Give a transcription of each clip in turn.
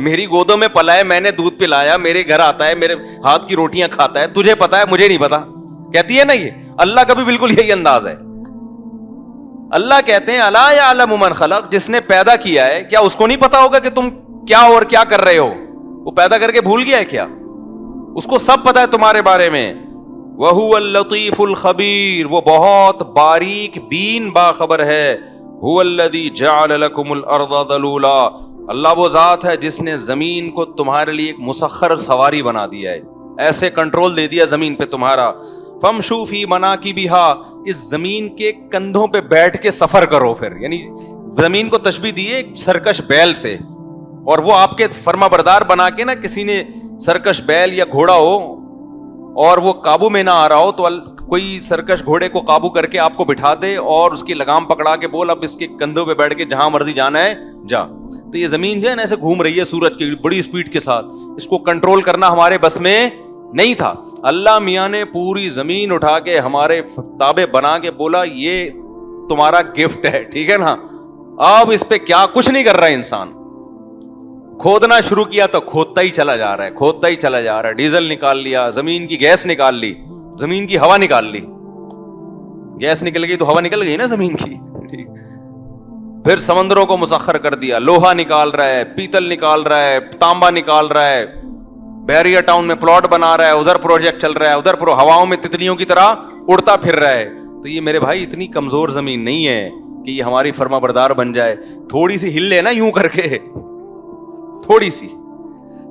میری گودوں میں پلا ہے, میں نے دودھ پلایا, میرے گھر آتا ہے, میرے ہاتھ کی روٹیاں کھاتا ہے, تجھے پتا ہے مجھے نہیں پتا. کہتی ہے نا یہ اللہ کا بھی بالکل یہی انداز ہے. اللہ کہتے ہیں الا یعلم من خلق, جس نے پیدا کیا ہے کیا اس کو نہیں پتا ہوگا کہ تم کیا اور کیا کر رہے ہو؟ وہ پیدا کر کے بھول گیا ہے کیا؟ اس کو سب پتا ہے تمہارے بارے میں. وَهُوَ اللَّطِيفُ الْخَبِيرُ, وہ بہت باریک بین باخبر ہے. هُوَ الَّذِي جَعَلَ لَكُمُ الْأَرْضَ ذَلُولًا, اللہ وہ ذات ہے جس نے زمین کو تمہارے لیے ایک مسخر سواری بنا دیا ہے, ایسے کنٹرول دے دیا زمین پہ تمہارا. فَامْشُوا فِي مَنَاكِبِهَا, اس زمین کے کندھوں پہ بیٹھ کے سفر کرو. پھر یعنی زمین کو تشبیہ دی ہے ایک سرکش بیل سے, اور وہ آپ کے فرما بردار بنا کے نا, کسی نے سرکش بیل یا گھوڑا ہو اور وہ قابو میں نہ آ رہا ہو تو کوئی سرکش گھوڑے کو قابو کر کے آپ کو بٹھا دے اور اس کی لگام پکڑا کے بول اب اس کے کندھوں پہ بیٹھ کے جہاں مرضی جانا ہے جا. تو یہ زمین جو ہے نا ایسے گھوم رہی ہے سورج کی بڑی اسپیڈ کے ساتھ, اس کو کنٹرول کرنا ہمارے بس میں نہیں تھا. اللہ میاں نے پوری زمین اٹھا کے ہمارے تابع بنا کے بولا یہ تمہارا گفٹ ہے, ٹھیک ہے نا. اب اس پہ کیا کچھ نہیں کر رہا ہے انسان. کھودنا شروع کیا تو کھودتا ہی چلا جا رہا ہے, کھودتا ہی چلا جا رہا ہے. ڈیزل نکال لیا, زمین کی گیس نکال لی, زمین کی ہوا نکال لی. گیس نکل گئی تو ہوا نکل گئی نا زمین کی. پھر سمندروں کو مسخر کر دیا, لوہا نکال رہا ہے, پیتل نکال رہا ہے, تانبا نکال رہا ہے, بحریہ ٹاؤن میں پلاٹ بنا رہا ہے, ادھر پروجیکٹ چل رہا ہے, ادھر ہواؤں میں تتلیوں کی طرح اڑتا پھر رہا ہے. تو یہ میرے بھائی اتنی کمزور زمین نہیں ہے کہ یہ ہماری فرما بردار بن جائے. تھوڑی سی ہل لے نا یوں کر کے, تھوڑی سی.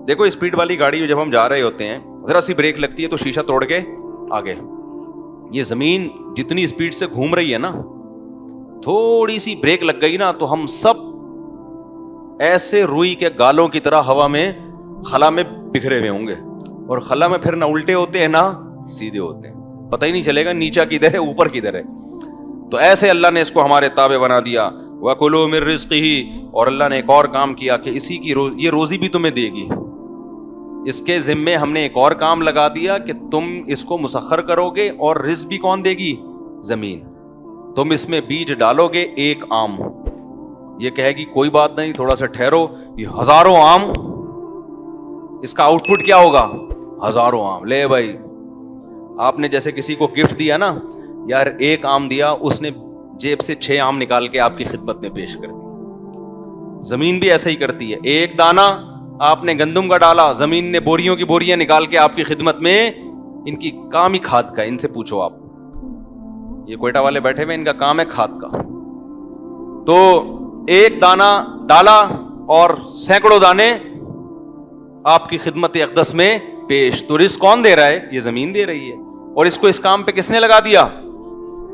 دیکھو اسپیڈ والی گاڑی جب ہم جا رہے ہوتے ہیں ذرا سی بریک لگتی ہے تو شیشہ توڑ کے آگے. یہ زمین جتنی اسپیڈ سے گھوم رہی ہے نا, تھوڑی سی بریک لگ گئی نا تو ہم سب ایسے روئی کے گالوں کی طرح ہوا میں خلا میں بکھرے ہوئے ہوں گے, اور خلا میں پھر نہ الٹے ہوتے ہیں نہ سیدھے ہوتے ہیں, پتہ ہی نہیں چلے گا نیچا کدھر ہے اوپر کدھر ہے. تو ایسے اللہ نے اس کو ہمارے تابع بنا دیا. وَكُلُوا مِن رِزْقِهِ, اور اللہ نے ایک اور کام کیا کہ اسی کی یہ روزی بھی تمہیں دے گی. اس کے ذمے ہم نے ایک اور کام لگا دیا کہ تم اس کو مسخر کرو گے, اور رزق بھی کون دے گی؟ زمین. تم اس میں بیج ڈالو گے ایک آم, یہ کہے گی کوئی بات نہیں تھوڑا سا ٹھہرو, یہ ہزاروں آم, اس کا آؤٹ پٹ کیا ہوگا؟ ہزاروں آم. لے بھائی, آپ نے جیسے کسی کو گفٹ دیا نا, یار ایک آم دیا, اس نے جیب سے 6 آم نکال کے آپ کی خدمت میں پیش کر دی. زمین بھی ایسا ہی کرتی ہے. ایک دانہ آپ نے گندم کا ڈالا, زمین نے بوریوں کی بوریاں نکال کے آپ کی خدمت میں, ان کی کام ہی کھاد کا, ان سے پوچھو آپ, یہ کوئٹہ والے بیٹھے ہوئے ان کا کام ہے کھاد کا. تو ایک دانہ ڈالا اور سینکڑوں دانے آپ کی خدمت اقدس میں پیش. تو رزق کون دے رہا ہے؟ یہ زمین دے رہی ہے. اور اس کو اس کام پہ کس نے لگا دیا؟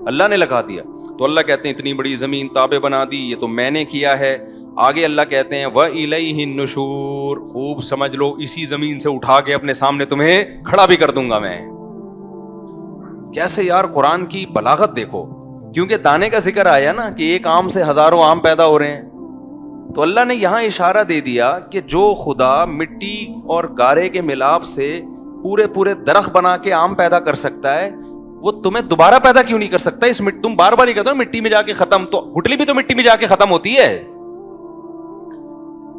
اللہ نے لگا دیا. تو اللہ کہتے ہیں اتنی بڑی زمین تابع بنا دی, یہ تو میں نے کیا ہے. آگے اللہ کہتے ہیں وَإِلَيْهِ النُّشُورُ, خوب سمجھ لو اسی زمین سے اٹھا کے اپنے سامنے تمہیں کھڑا بھی کر دوں گا میں. کیسے یار قرآن کی بلاغت دیکھو, کیونکہ دانے کا ذکر آیا نا کہ ایک آم سے ہزاروں آم پیدا ہو رہے ہیں. تو اللہ نے یہاں اشارہ دے دیا کہ جو خدا مٹی اور گارے کے ملاپ سے پورے درخت بنا کے آم پیدا کر سکتا ہے, وہ تمہیں دوبارہ پیدا کیوں نہیں کر سکتا؟ اس تم بار بار ہی کہتے ہو مٹی میں جا کے ختم, تو گٹلی بھی تو مٹی میں جا کے ختم ہوتی ہے.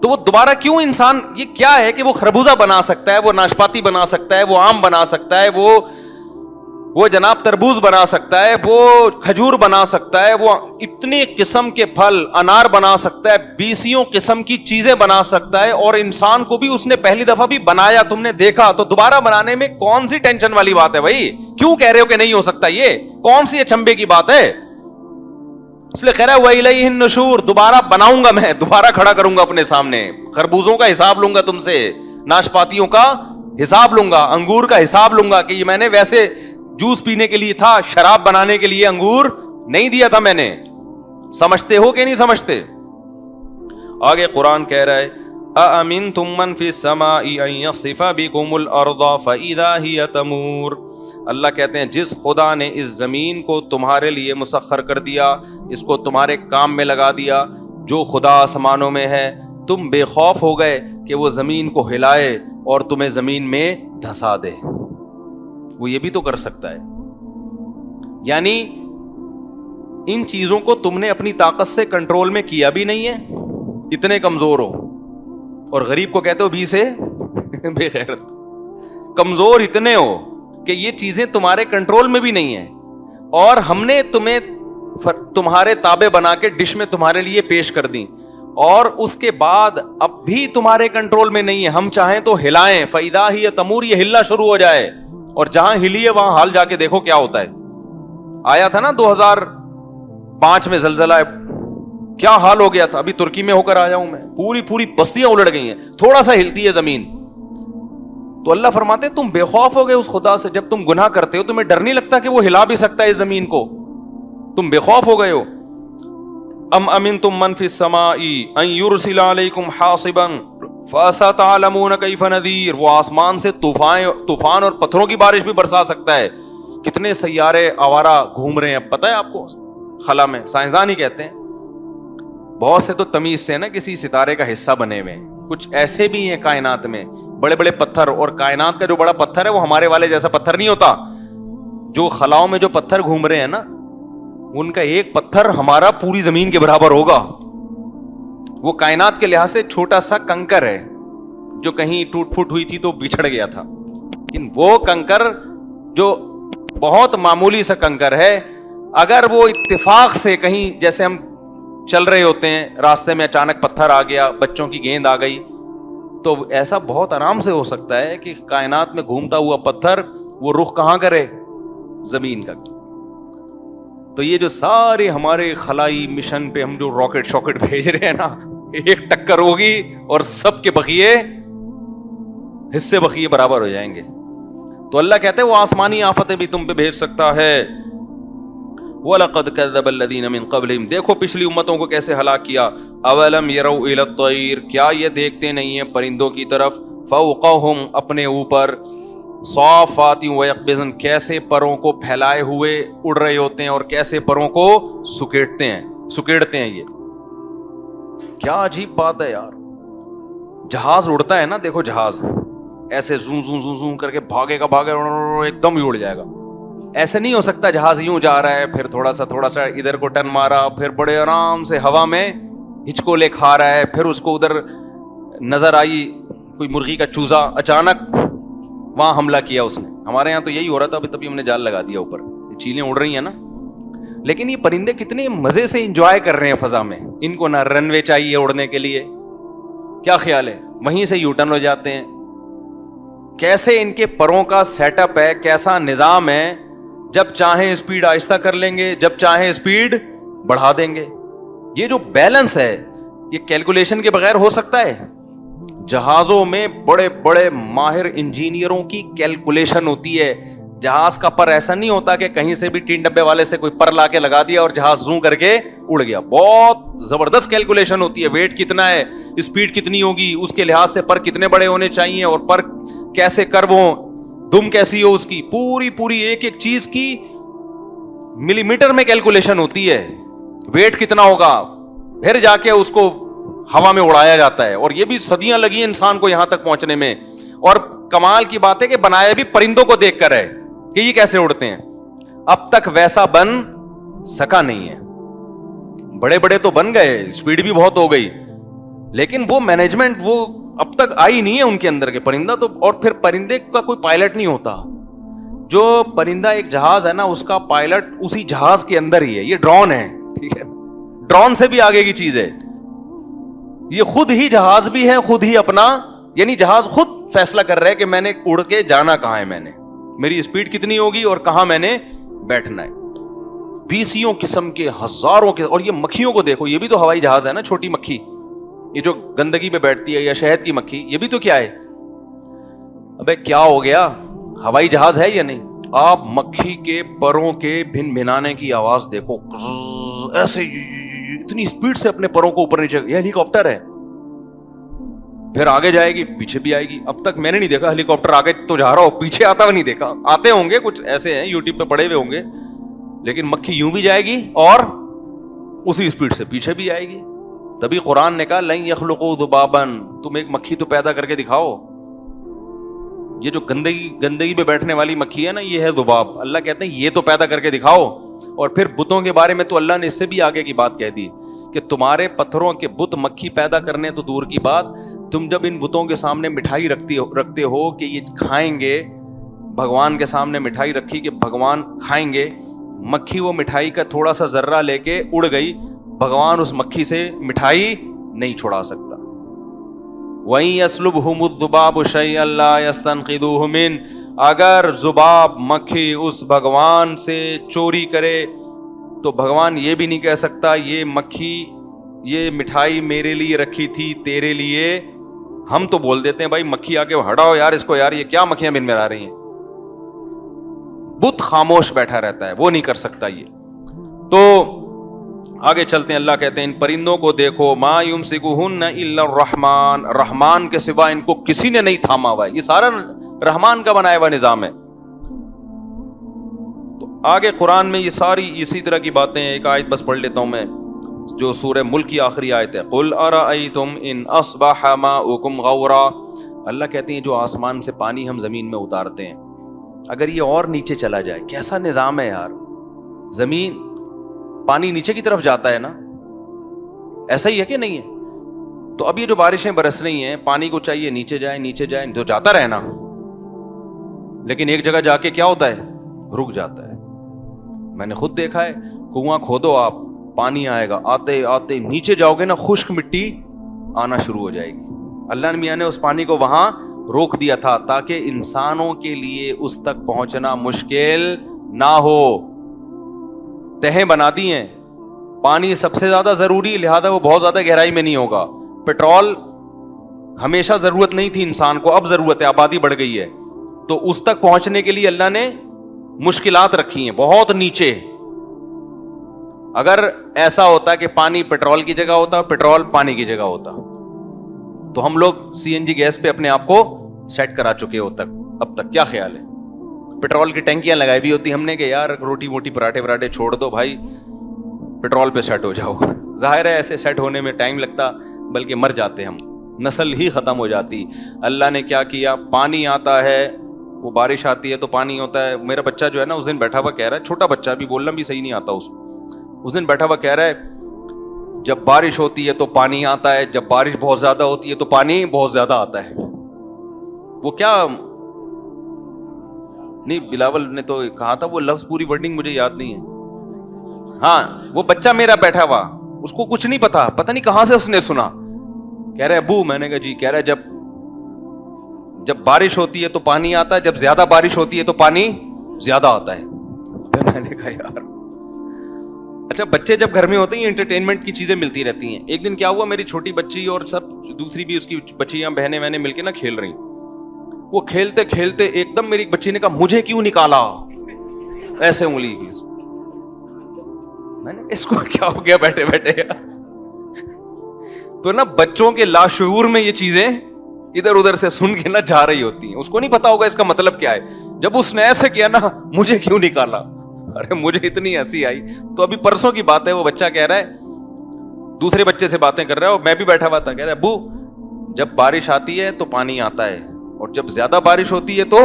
تو وہ دوبارہ کیوں انسان, یہ کیا ہے کہ وہ خربوزہ بنا سکتا ہے, وہ ناشپاتی بنا سکتا ہے, وہ آم بنا سکتا ہے, وہ جناب تربوز بنا سکتا ہے, وہ کھجور بنا سکتا ہے, وہ اتنے قسم کے پھل انار بنا سکتا ہے, 20 قسم کی چیزیں بنا سکتا ہے, اور انسان کو بھی اس نے پہلی دفعہ بھی بنایا, تم نے دیکھا, تو دوبارہ بنانے میں کون سی ٹینشن والی بات ہے بھائی؟ کیوں کہہ رہے ہو کہ نہیں ہو سکتا؟ یہ کون سی اچنبے کی بات ہے؟ اس لیے کہہ رہا ہے وَإِلَيْهِ النُّشُورُ, دوبارہ بناؤں گا میں, دوبارہ کھڑا کروں گا اپنے سامنے. خربوزوں کا حساب لوں گا تم سے, ناشپاتیوں کا حساب لوں گا, انگور کا حساب لوں گا کہ یہ میں نے ویسے جوس پینے کے لیے تھا, شراب بنانے کے لیے انگور نہیں دیا تھا میں نے. سمجھتے ہو کہ نہیں سمجھتے؟ آگے قرآن کہہ رہا ہے أَأَمِنْتُم مَّن فِي السَّمَاءِ أَن يَخْسِفَ بِكُمُ الْأَرْضَ فَإِذَا هِيَ تَمُورُ. اللہ کہتے ہیں جس خدا نے اس زمین کو تمہارے لیے مسخر کر دیا, اس کو تمہارے کام میں لگا دیا, جو خدا آسمانوں میں ہے, تم بے خوف ہو گئے کہ وہ زمین کو ہلائے اور تمہیں زمین میں دھسا دے. وہ یہ بھی تو کر سکتا ہے. یعنی ان چیزوں کو تم نے اپنی طاقت سے کنٹرول میں کیا بھی نہیں ہے, اتنے کمزور ہو, اور غریب کو کہتے ہو بھی سے بے غیرت. کمزور اتنے ہو کہ یہ چیزیں تمہارے کنٹرول میں بھی نہیں ہیں, اور ہم نے تمہیں تمہارے تابع بنا کے ڈش میں تمہارے لیے پیش کر دیں, اور اس کے بعد اب بھی تمہارے کنٹرول میں نہیں ہے. ہم چاہیں تو ہلائیں, فَإِذَا هِيَ تَمُورُ, یہ ہلنا شروع ہو جائے, اور جہاں ہلی ہے وہاں حال جا کے دیکھو کیا ہوتا ہے. آیا تھا نا 2005 میں زلزلہ, کیا حال ہو گیا تھا. ابھی ترکی میں ہو کر آیا ہوں میں, پوری بستیاں الٹ گئی ہیں, تھوڑا سا ہلتی ہے زمین. تو اللہ فرماتے تم بے خوف ہو گئے اس خدا سے. جب تم گناہ کرتے ہو تمہیں ڈر نہیں لگتا کہ وہ ہلا بھی سکتا ہے اس زمین کو؟ تم بے خوف ہو گئے ہو. ام امنتم من فی السماء ان یرسل علیکم حاصبا فستعلمون کیف نذیر. وہ آسمان سے طوفان اور پتھروں کی بارش بھی برسا سکتا ہے. کتنے سیارے آوارہ گھوم رہے ہیں, پتہ ہے آپ کو خلا میں, سائنسدان ہی کہتے ہیں. بہت سے تو تمیز سے نا کسی ستارے کا حصہ بنے ہوئے ہیں, کچھ ایسے بھی ہیں کائنات میں بڑے بڑے پتھر. اور کائنات کا جو بڑا پتھر ہے وہ ہمارے والے جیسا پتھر نہیں ہوتا. جو خلاؤں میں جو پتھر گھوم رہے ہیں نا, ان کا ایک پتھر ہمارا پوری زمین کے برابر ہوگا. وہ کائنات کے لحاظ سے چھوٹا سا کنکر ہے جو کہیں ٹوٹ پھوٹ ہوئی تھی تو بچھڑ گیا تھا. لیکن وہ کنکر جو بہت معمولی سا کنکر ہے, اگر وہ اتفاق سے کہیں, جیسے ہم چل رہے ہوتے ہیں راستے میں اچانک پتھر آ گیا, بچوں کی گیند آ گئی, تو ایسا بہت آرام سے ہو سکتا ہے کہ کائنات میں گھومتا ہوا پتھر وہ رخ کہاں کرے؟ زمین کا. تو یہ جو سارے ہمارے خلائی مشن پہ ہم جو راکٹ شاکٹ بھیج رہے ہیں نا, ایک ٹکر ہوگی اور سب کے بقیے حصے بقیے برابر ہو جائیں گے. تو اللہ کہتے ہیں وہ آسمانی آفتیں بھی تم پہ بھیج سکتا ہے. وَلَقَدْ كَذَّبَ الَّذِينَ مِن قَبْلِهِمْ, دیکھو پچھلی امتوں کو کیسے ہلاک کیا. أَوَلَمْ يَرَوْا إِلَى الطَّيْرِ, کیا یہ دیکھتے نہیں ہیں پرندوں کی طرف, فَوْقَهُمْ, اپنے اوپر, صَافَّاتٍ وَيَقْبِضْنَ, کیسے پروں کو پھیلائے ہوئے اڑ رہے ہوتے ہیں اور کیسے پروں کو سکیڑتے ہیں. یہ کیا عجیب بات ہے یار. جہاز اڑتا ہے نا, دیکھو جہاز ایسے زوں زوں زوں زوں کر کے بھاگے گا, ایک دم ہی اڑ جائے گا. ایسے نہیں ہو سکتا. جہاز یوں جا رہا ہے, پھر تھوڑا سا ادھر کو ٹرن مارا, پھر بڑے آرام سے ہوا میں ہچکولے کھا رہا ہے, پھر اس کو ادھر نظر آئی کوئی مرغی کا چوزا, اچانک وہاں حملہ کیا اس نے. ہمارے یہاں تو یہی ہو رہا تھا, تبھی ہم نے جال لگا دیا اوپر. یہ چیلیں اڑ رہی ہیں نا, لیکن یہ پرندے کتنے مزے سے انجوائے کر رہے ہیں فضا میں. ان کو نہ رن وے چاہیے اڑنے کے لیے, کیا خیال ہے, وہیں سے یو ٹرن ہو جاتے ہیں. کیسے ان کے پروں کا سیٹ اپ ہے, کیسا نظام ہے, جب چاہیں اسپیڈ آہستہ کر لیں گے, جب چاہیں اسپیڈ بڑھا دیں گے. یہ جو بیلنس ہے یہ کیلکولیشن کے بغیر ہو سکتا ہے؟ جہازوں میں بڑے بڑے ماہر انجینئروں کی کیلکولیشن ہوتی ہے. جہاز کا پر ایسا نہیں ہوتا کہ کہیں سے بھی ٹین ڈبے والے سے کوئی پر لا کے لگا دیا اور جہاز زوں کر کے اڑ گیا. بہت زبردست کیلکولیشن ہوتی ہے. ویٹ کتنا ہے, اسپیڈ کتنی ہوگی, اس کے لحاظ سے پر کتنے بڑے ہونے چاہیے, اور پر کیسے کرو ہوں, دم کیسی ہو اس کی, پوری ایک چیز کی ملی میٹر میں کیلکولیشن ہوتی ہے. ویٹ کتنا ہوگا, پھر جا کے اس کو ہوا میں اڑایا جاتا ہے. اور یہ بھی صدیاں لگی انسان کو یہاں تک پہنچنے میں. اور کمال کی بات ہے کہ بنایا بھی پرندوں کو دیکھ کر ہے کہ یہ کیسے اڑتے ہیں. اب تک ویسا بن سکا نہیں ہے. بڑے بڑے تو بن گئے, اسپیڈ بھی بہت ہو گئی, لیکن وہ مینجمنٹ وہ اب تک آئی نہیں ہے ان کے اندر کے. پرندہ تو, اور پھر پرندے کا کوئی پائلٹ نہیں ہوتا. جو پرندہ ایک جہاز ہے نا, اس کا پائلٹ اسی جہاز کے اندر ہی ہے. یہ ڈرون ہے, ٹھیک ہے, ڈرون سے بھی آگے کی چیز ہے. یہ خود ہی جہاز بھی ہے, خود ہی اپنا, یعنی جہاز خود فیصلہ کر رہا ہے کہ میں نے اڑ کے جانا کہاں ہے, میں نے میری اسپیڈ کتنی ہوگی اور کہاں میں نے بیٹھنا ہے. 20 قسم کے, ہزاروں کے. اور یہ مکھیوں کو دیکھو, یہ بھی تو ہوائی جہاز ہے نا, چھوٹی مکھی, یہ جو گندگی پہ بیٹھتی ہے, یا شہد کی مکھی, یہ بھی تو کیا ہے. ابے کیا ہو گیا, ہوائی جہاز ہے یا نہیں؟ آپ مکھی کے پروں کے بھن بھنانے کی آواز دیکھو, ایسے اتنی اسپیڈ سے اپنے پروں کو اوپر نیچے. یہ ہیلی کاپٹر ہے, پھر آگے جائے گی, پیچھے بھی آئے گی. اب تک میں نے نہیں دیکھا ہیلی کاپٹر آگے تو جا رہا ہو, پیچھے آتا ہوا نہیں دیکھا. آتے ہوں گے کچھ ایسے ہیں, یوٹیوب پہ پڑے ہوئے ہوں گے, لیکن مکھی یوں بھی جائے گی اور اسی اسپیڈ سے پیچھے بھی آئے گی. تبھی قرآن نے کہا لن یخلقوا ذبابا, تم ایک مکھی تو پیدا کر کے دکھاؤ. یہ جو گندگی پہ بیٹھنے والی مکھی ہے نا, یہ ہے ذباب. اللہ کہتے ہیں یہ تو پیدا کر کے دکھاؤ. اور پھر بتوں کے بارے میں تو اللہ نے اس سے بھی آگے کی بات کہہ دی کہ تمہارے پتھروں کے بت مکھی پیدا کرنے تو دور کی بات، تم جب ان بتوں کے سامنے مٹھائی رکھتے ہو کہ یہ کھائیں گے، بھگوان کے سامنے مٹھائی رکھی کہ بھگوان کھائیں گے، مکھی وہ مٹھائی کا تھوڑا سا ذرہ لے کے اڑ گئی، بھگوان اس مکھی سے مٹھائی نہیں چھڑا سکتا۔ وَإِن يَسْلُبْهُمُ الذُّبَابُ شَيْئًا لَّا يَسْتَنقِذُوهُ مِنْهُ، اگر ذباب مکھی اس بھگوان سے چوری کرے تو بھگوان یہ بھی نہیں کہہ سکتا یہ مکھی یہ مٹھائی میرے لیے رکھی تھی تیرے لیے۔ ہم تو بول دیتے ہیں بھائی مکھی آگے ہٹاؤ یار اس کو، یار یہ کیا مکھیاں بن میں آ رہی ہیں۔ بت خاموش بیٹھا رہتا ہے، وہ نہیں کر سکتا یہ۔ تو آگے چلتے ہیں، اللہ کہتے ہیں ان پرندوں کو دیکھو، ما یمسکہن الا الرحمن، رحمان کے سوا ان کو کسی نے نہیں تھاما ہوا ہے، یہ سارا رحمان کا بنایا ہوا نظام ہے۔ تو آگے قرآن میں یہ ساری اسی طرح کی باتیں ہیں۔ ایک آیت بس پڑھ لیتا ہوں میں جو سورہ ملک کی آخری آیت ہے، قل ارأیتم ان اصبح ماؤکم غورا، اللہ کہتے ہیں جو آسمان سے پانی ہم زمین میں اتارتے ہیں، اگر یہ اور نیچے چلا جائے، کیسا نظام ہے یار، زمین پانی نیچے کی طرف جاتا ہے نا، ایسا ہی ہے کہ نہیں ہے؟ تو اب یہ جو بارشیں برس رہی ہیں، پانی کو چاہیے نیچے جائے نیچے جائے تو جاتا رہے نا، لیکن ایک جگہ جا کے کیا ہوتا ہے، رک جاتا ہے۔ میں نے خود دیکھا ہے، کنواں کھودو آپ، پانی آئے گا، آتے آتے نیچے جاؤ گے نا خشک مٹی آنا شروع ہو جائے گی۔ اللہ میاں نے اس پانی کو وہاں روک دیا تھا تاکہ انسانوں کے لیے اس تک پہنچنا مشکل نہ ہو، تہیں بنا دی ہیں۔ پانی سب سے زیادہ ضروری، لہذا وہ بہت زیادہ گہرائی میں نہیں ہوگا۔ پیٹرول ہمیشہ ضرورت نہیں تھی انسان کو، اب ضرورت ہے، آبادی بڑھ گئی ہے، تو اس تک پہنچنے کے لیے اللہ نے مشکلات رکھی ہیں بہت نیچے۔ اگر ایسا ہوتا کہ پانی پیٹرول کی جگہ ہوتا، پیٹرول پانی کی جگہ ہوتا، تو ہم لوگ سی این جی گیس پہ اپنے آپ کو سیٹ کرا چکے ہو اب تک۔ کیا خیال ہے؟ پیٹرول کی ٹینکیاں لگائی ہوئی ہوتی ہم نے کہ یار روٹی موٹی پراٹھے چھوڑ دو بھائی، پیٹرول پہ سیٹ ہو جاؤ۔ ظاہر ہے ایسے سیٹ ہونے میں ٹائم لگتا، بلکہ مر جاتے ہم، نسل ہی ختم ہو جاتی۔ اللہ نے کیا کیا، پانی آتا ہے، وہ بارش آتی ہے تو پانی ہوتا ہے۔ میرا بچہ جو ہے نا اس دن بیٹھا ہوا کہہ رہا ہے، چھوٹا بچہ بھی، بولنا بھی صحیح نہیں آتا اس دن بیٹھا ہوا کہہ رہا ہے جب بارش ہوتی ہے تو پانی آتا ہے، جب بارش بہت زیادہ ہوتی ہے تو پانی بہت زیادہ آتا ہے۔ وہ کیا نہیں، بلاول نے تو کہا تھا وہ لفظ، پوری ورڈنگ مجھے یاد نہیں ہے۔ ہاں وہ بچہ میرا بیٹھا ہوا، اس کو کچھ نہیں پتا نہیں کہاں سے اس نے سنا، کہہ رہے ابو، میں نے کہا جی، کہہ رہے جب بارش ہوتی ہے تو پانی آتا ہے، جب زیادہ بارش ہوتی ہے تو پانی زیادہ آتا ہے۔ میں نے کہا یار اچھا، بچے جب گھر میں ہوتے ہیں انٹرٹینمنٹ کی چیزیں ملتی رہتی ہیں۔ ایک دن کیا ہوا، میری چھوٹی بچی اور سب دوسری بھی اس کی بچیاں بہنیں میں نے مل کے نا کھیل رہی، وہ کھیلتے کھیلتے ایک دم میری بچی نے کہا مجھے کیوں نکالا، ایسے انگلی کی۔ میں نے اس کو کیا ہو گیا بیٹھے بیٹھے؟ تو نا بچوں کے لاشعور میں یہ چیزیں ادھر ادھر سے سن کے نا جا رہی ہوتی ہیں، اس کو نہیں پتا ہوگا اس کا مطلب کیا ہے۔ جب اس نے ایسے کیا نا مجھے کیوں نکالا، ارے مجھے اتنی ہنسی آئی۔ تو ابھی پرسوں کی بات ہے، وہ بچہ کہہ رہا ہے، دوسرے بچے سے باتیں کر رہا ہے اور میں بھی بیٹھا ہوا تھا، کہہ رہا ہے ابو جب بارش آتی ہے تو پانی آتا ہے اور جب زیادہ بارش ہوتی ہے تو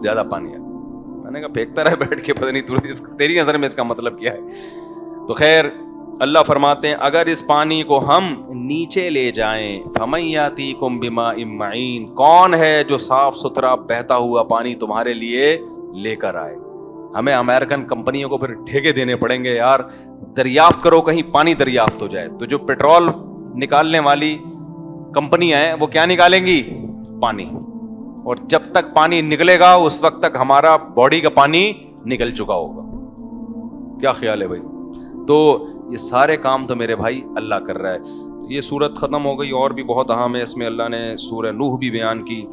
زیادہ پانی آتا ہے۔ میں نے کہا پھینکتا رہا بیٹھ کے، پتہ نہیں تیری نظر میں اس کا مطلب کیا ہے۔ تو خیر اللہ فرماتے ہیں اگر اس پانی کو ہم نیچے لے جائیں، فَمَن يَأْتِيكُم بِمَاءٍ مَّعِينٍ، کون ہے جو صاف ستھرا بہتا ہوا پانی تمہارے لیے لے کر آئے۔ ہمیں امریکن کمپنیوں کو پھر ٹھیکے دینے پڑیں گے یار، دریافت کرو کہیں پانی دریافت ہو جائے۔ تو جو پیٹرول نکالنے والی کمپنیاں ہیں وہ کیا نکالیں گی؟ پانی، اور جب تک پانی نکلے گا اس وقت تک ہمارا باڈی کا پانی نکل چکا ہوگا۔ کیا خیال ہے بھائی؟ تو یہ سارے کام تو میرے بھائی اللہ کر رہا ہے۔ یہ سورت ختم ہو گئی، اور بھی بہت اہم ہے، اس میں اللہ نے سورہ نوح بھی بیان کی۔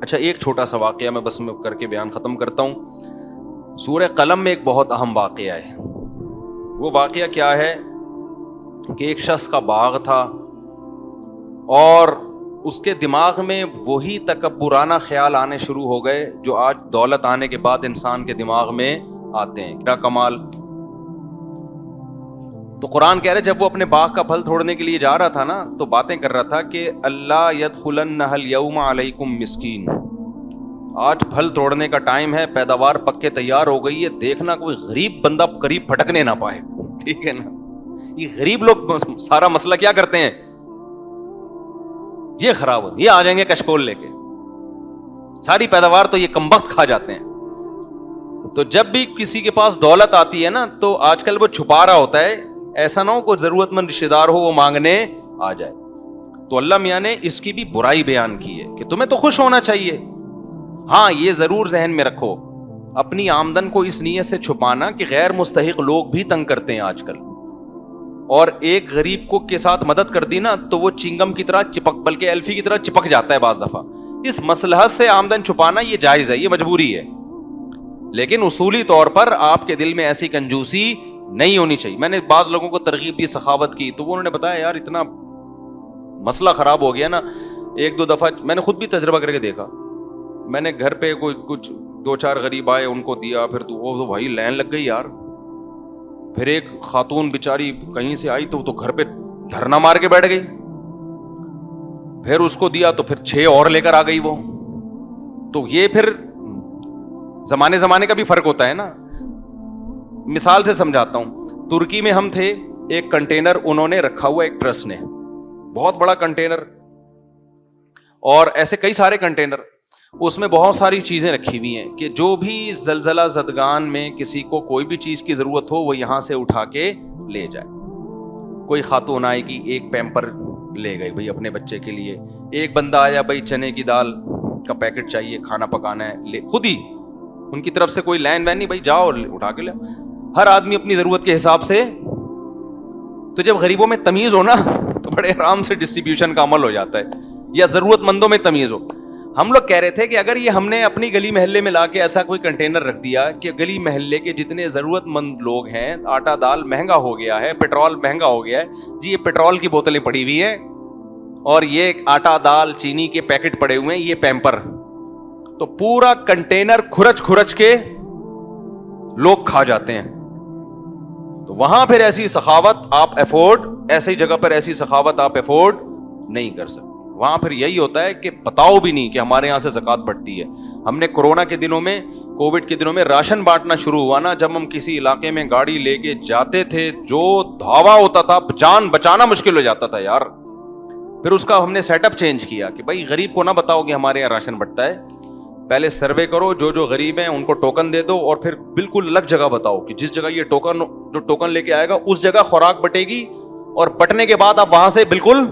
اچھا ایک چھوٹا سا واقعہ میں بس کر کے بیان ختم کرتا ہوں۔ سورہ قلم میں ایک بہت اہم واقعہ ہے۔ وہ واقعہ کیا ہے کہ ایک شخص کا باغ تھا اور اس کے دماغ میں وہی تکبرانہ خیال آنے شروع ہو گئے جو آج دولت آنے کے بعد انسان کے دماغ میں آتے ہیں۔ کیا کمال! تو قرآن کہہ رہے جب وہ اپنے باغ کا پھل توڑنے کے لیے جا رہا تھا نا تو باتیں کر رہا تھا کہ اللہ یدخلنہ الیوم علیکم مسکین، آج پھل توڑنے کا ٹائم ہے, پیداوار پکے تیار ہو گئی ہے, دیکھنا کوئی غریب بندہ قریب پھٹکنے نہ پائے, ٹھیک ہے نا. یہ غریب لوگ سارا مسئلہ کیا کرتے ہیں, یہ خراب ہو, یہ آ جائیں گے کشکول لے کے, ساری پیداوار تو یہ کمبخت کھا جاتے ہیں. تو جب بھی کسی کے پاس دولت آتی ہے نا, تو آج کل وہ چھپا رہا ہوتا ہے, ایسا نہ ہو کوئی ضرورت مند رشتے دار ہو وہ مانگنے آ جائے. تو اللہ میاں نے اس کی بھی برائی بیان کی ہے کہ تمہیں تو خوش ہونا چاہیے. ہاں یہ ضرور ذہن میں رکھو, اپنی آمدن کو اس نیت سے چھپانا کہ غیر مستحق لوگ بھی تنگ کرتے ہیں آج کل, اور ایک غریب کو کے ساتھ مدد کر دی نا تو وہ چنگم کی طرح چپک, بلکہ ایلفی کی طرح چپک جاتا ہے بعض دفعہ. اس مصلحت سے آمدن چھپانا یہ جائز ہے, یہ مجبوری ہے, لیکن اصولی طور پر آپ کے دل میں ایسی کنجوسی نہیں ہونی چاہیے. میں نے بعض لوگوں کو ترغیب دی, سخاوت کی, تو انہوں نے بتایا یار اتنا مسئلہ خراب ہو گیا نا. ایک دو دفعہ میں نے خود بھی تجربہ کر کے دیکھا, میں نے گھر پہ کچھ 2-4 غریب آئے, ان کو دیا, پھر تو بھائی لائن لگ گئی یار. پھر ایک خاتون بیچاری کہیں سے آئی تو گھر پہ دھرنا مار کے بیٹھ گئی, پھر اس کو دیا تو پھر 6 اور لے کر آ گئی وہ. تو یہ پھر زمانے کا بھی فرق ہوتا ہے نا. مثال سے سمجھاتا ہوں, ترکی میں ہم تھے, ایک کنٹینر انہوں نے رکھا ہوا ایک ٹرسٹ نے, بہت بڑا کنٹینر, اور ایسے کئی سارے کنٹینر, اس میں بہت ساری چیزیں رکھی ہوئی ہیں کہ جو بھی زلزلہ زدگان میں کسی کو کوئی بھی چیز کی ضرورت ہو وہ یہاں سے اٹھا کے لے جائے. کوئی خاتون آئے گی, ایک پیمپر لے گئی بھائی اپنے بچے کے لیے, ایک بندہ آیا بھائی چنے کی دال کا پیکٹ چاہیے, کھانا پکانا ہے, لے خود ہی, ان کی طرف سے کوئی لائن وین نہیں, بھائی جاؤ اٹھا کے لے. ہر آدمی اپنی ضرورت کے حساب سے. تو جب غریبوں میں تمیز ہو نا تو بڑے آرام سے ڈسٹریبیوشن کا عمل ہو جاتا ہے, یا ضرورت مندوں میں تمیز ہو. ہم لوگ کہہ رہے تھے کہ اگر یہ ہم نے اپنی گلی محلے میں لا کے ایسا کوئی کنٹینر رکھ دیا کہ گلی محلے کے جتنے ضرورت مند لوگ ہیں, آٹا دال مہنگا ہو گیا ہے, پیٹرول مہنگا ہو گیا ہے, جی یہ پیٹرول کی بوتلیں پڑی ہوئی ہیں اور یہ آٹا دال چینی کے پیکٹ پڑے ہوئے ہیں, یہ پیمپر, تو پورا کنٹینر کھرچ کے لوگ کھا جاتے ہیں. تو وہاں پھر ایسی سخاوت آپ افورڈ, ایسی جگہ پر ایسی سخاوت آپ افورڈ نہیں کر سکتے. وہاں پھر یہی ہوتا ہے کہ بتاؤ بھی نہیں کہ ہمارے یہاں سے زکوٰۃ بڑھتی ہے. ہم نے کورونا کے دنوں میں, کووڈ کے دنوں میں راشن بانٹنا شروع ہوا نا, جب ہم کسی علاقے میں گاڑی لے کے جاتے تھے جو دھاوا ہوتا تھا, جان بچانا مشکل ہو جاتا تھا یار. پھر اس کا ہم نے سیٹ اپ چینج کیا کہ بھائی غریب کو نہ بتاؤ کہ ہمارے یہاں راشن بٹتا ہے, پہلے سروے کرو, جو غریب ہیں ان کو ٹوکن دے دو, اور پھر بالکل الگ جگہ بتاؤ کہ جس جگہ یہ ٹوکن لے کے آئے گا اس جگہ خوراک بٹے گی, اور بٹنے کے بعد آپ وہاں سے بالکل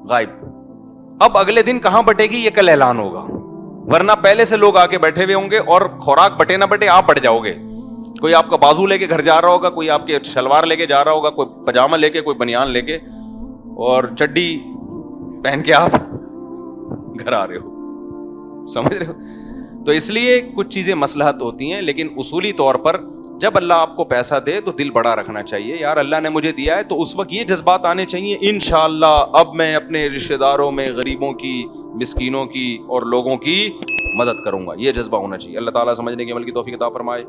غائب. اب اگلے دن کہاں بٹے گی یہ کل اعلان ہوگا, ورنہ پہلے سے لوگ آ کے بیٹھے ہوئے ہوں گے, اور خوراک بٹے نہ بٹے آپ بٹ جاؤ گے. کوئی آپ کا بازو لے کے گھر جا رہا ہوگا, کوئی آپ کے شلوار لے کے جا رہا ہوگا, کوئی پاجامہ لے کے, کوئی بنیان لے کے, اور چڈی پہن کے آپ گھر آ رہے ہو, سمجھ رہے ہو. تو اس لیے کچھ چیزیں مصلحت ہوتی ہیں, لیکن اصولی طور پر جب اللہ آپ کو پیسہ دے تو دل بڑا رکھنا چاہیے, یار اللہ نے مجھے دیا ہے, تو اس وقت یہ جذبات آنے چاہیے, انشاءاللہ اب میں اپنے رشتہ داروں میں غریبوں کی, مسکینوں کی اور لوگوں کی مدد کروں گا, یہ جذبہ ہونا چاہیے. اللہ تعالیٰ سمجھنے کے عمل کی توفیق عطا فرمائے.